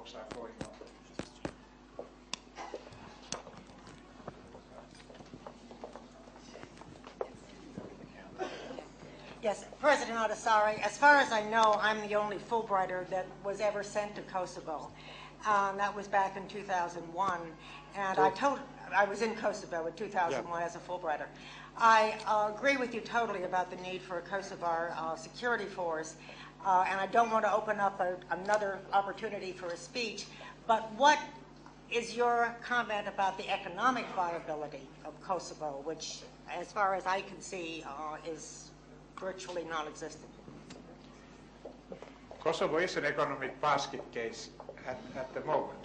talks are going on. Yes, President Ahtisaari, as far as I know, I'm the only Fulbrighter that was ever sent to Kosovo. That was back in 2001, and I was in Kosovo in 2001 as a Fulbrighter. I agree with you totally about the need for a Kosovar security force, and I don't want to open up another opportunity for a speech, but what is your comment about the economic viability of Kosovo, which, as far as I can see, is virtually non-existent? Kosovo is an economic basket case at the moment.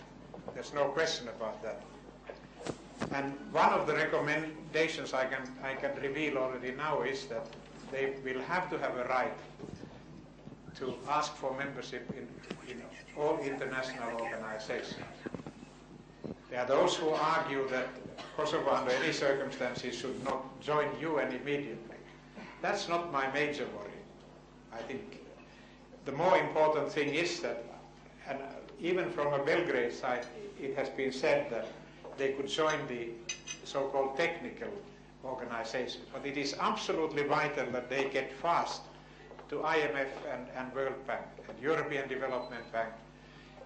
There's no question about that. And one of the recommendations I can reveal already now is that they will have to have a right to ask for membership in all international organizations. There are those who argue that Kosovo under any circumstances should not join UN immediately. That's not my major worry. I think the more important thing is that, and even from a Belgrade side, it has been said that they could join the so-called technical organization. But it is absolutely vital that they get fast to IMF and World Bank and European Development Bank,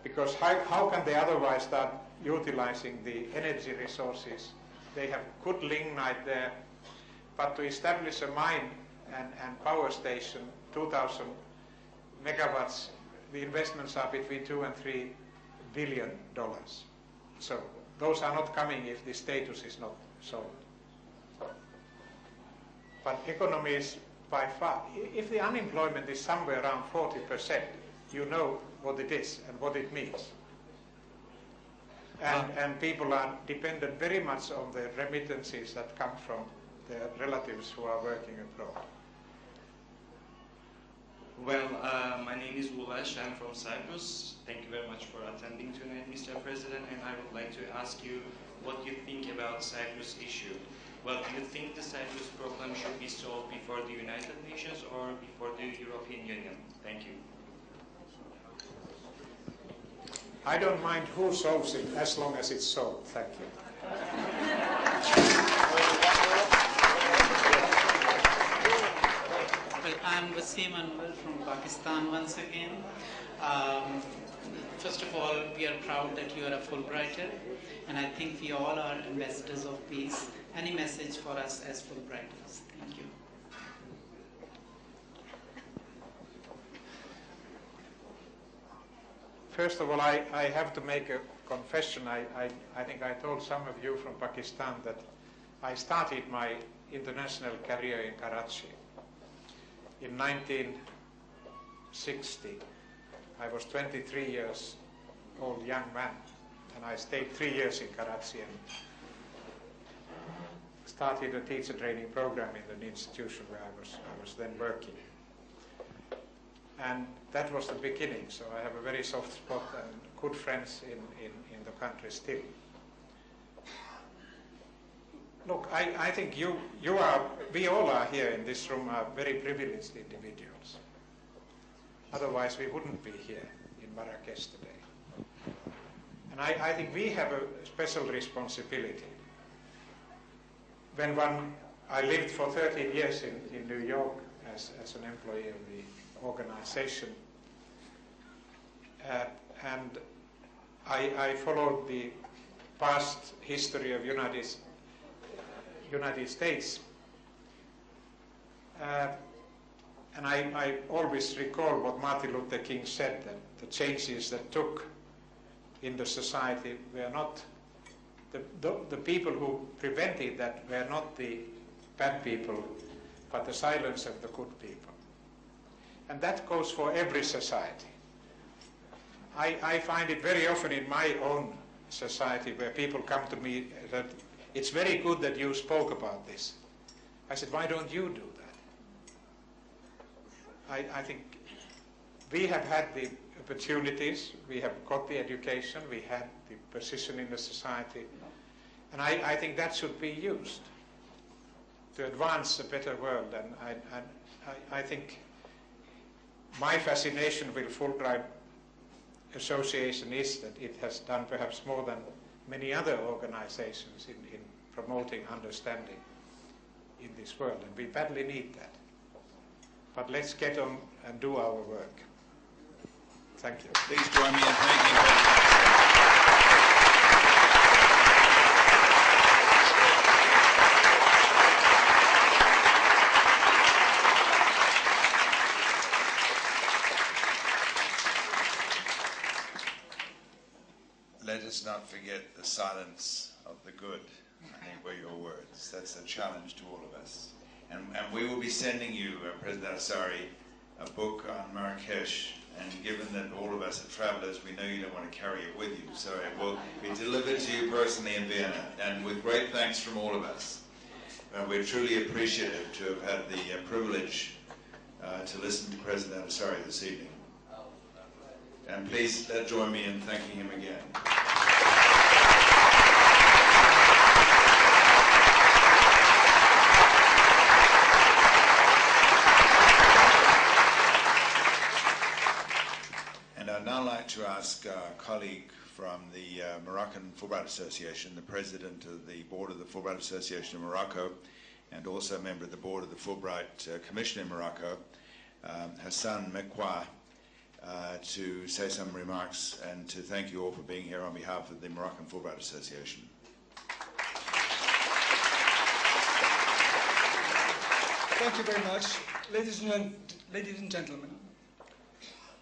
because how can they otherwise start utilizing the energy resources? They have good lignite there, but to establish a mine and power station, 2,000 megawatts, the investments are between $2 and $3 billion. So those are not coming if the status is not solved. But economies by far, if the unemployment is somewhere around 40%, you know what it is and what it means. And people are dependent very much on the remittances that come from their relatives who are working abroad. Well, my name is Ulash. I'm from Cyprus. Thank you very much for attending tonight, Mr. President. And I would like to ask you what you think about Cyprus issue. Well, do you think the Cyprus problem should be solved before the United Nations or before the European Union? Thank you. I don't mind who solves it as long as it's solved. Thank you. Well, I'm Wasim Anwar from Pakistan once again. First of all, we are proud that you are a Fulbrighter, and I think we all are ambassadors of peace. Any message for us as Fulbrighters? Thank you. First of all, I have to make a confession. I think I told some of you from Pakistan that I started my international career in Karachi in 1960. I was 23 years old young man, and I stayed 3 years in Karachi and started a teacher training program in an institution where I was then working. And that was the beginning, so I have a very soft spot and good friends in the country still. Look, I think we all are here in this room are very privileged individuals. Otherwise we wouldn't be here in Marrakesh today. And I think we have a special responsibility. When I lived for 13 years in New York as an employee of the organization, and I followed the past history of United States, and I always recall what Martin Luther King said, that the changes that took in the society were not the people who prevented that were not the bad people, but the silence of the good people. And that goes for every society. I find it very often in my own society where people come to me that it's very good that you spoke about this. I said, why don't you do that? I think we have had the opportunities, we have got the education, we had the position in the society, and I think that should be used to advance a better world. And I think my fascination with Fulbright Association is that it has done perhaps more than many other organizations in promoting understanding in this world, and we badly need that. But let's get on and do our work. Thank you. Please join me in thanking President. Let us not forget the silence of the good, I think were your words. That's a challenge to all of us. And we will be sending you, President Ahtisaari, a book on Marrakesh, and given that all of us are travelers, we know you don't want to carry it with you, so it will be delivered to you personally in Vienna, and with great thanks from all of us. We're truly appreciative to have had the privilege to listen to President Ahtisaari this evening. And please join me in thanking him again. And I'd now like to ask our colleague from the Moroccan Fulbright Association, the president of the board of the Fulbright Association in Morocco, and also a member of the board of the Fulbright Commission in Morocco, Hassan Mekwa, to say some remarks and to thank you all for being here on behalf of the Moroccan Fulbright Association. Thank you very much. Ladies and gentlemen,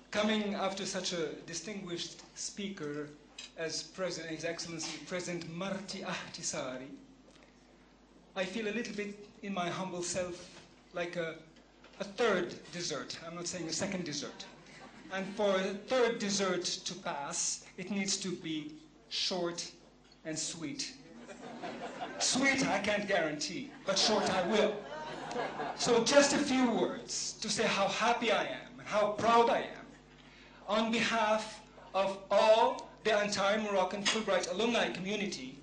coming after such a distinguished speaker as His Excellency President Martti Ahtisaari, I feel a little bit in my humble self like a third dessert. I'm not saying a second dessert. And for a third dessert to pass, it needs to be short and sweet. Sweet I can't guarantee, but short I will. So just a few words to say how happy I am and how proud I am on behalf of all the entire Moroccan Fulbright alumni community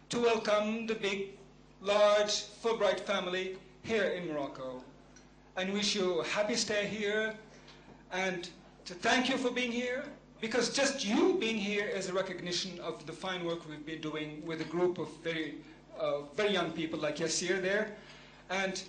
to welcome the big, large Fulbright family here in Morocco, and wish you a happy stay here, and to thank you for being here, because just you being here is a recognition of the fine work we've been doing with a group of very young people like Yassir there, and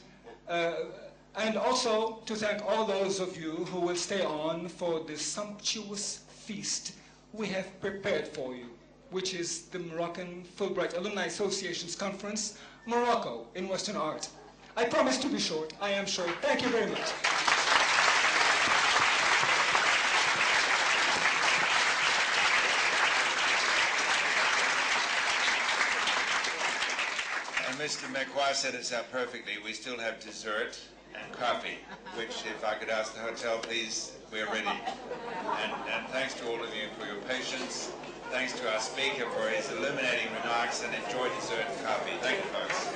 also to thank all those of you who will stay on for this sumptuous feast we have prepared for you, which is the Moroccan Fulbright Alumni Association's conference, Morocco in Western Art. I promise to be short. I am short. Thank you very much. Mr. Mekwa said it so perfectly. We still have dessert and coffee, which, if I could ask the hotel, please, we're ready. And thanks to all of you for your patience. Thanks to our speaker for his illuminating remarks, and enjoy dessert and coffee. Thank you, folks.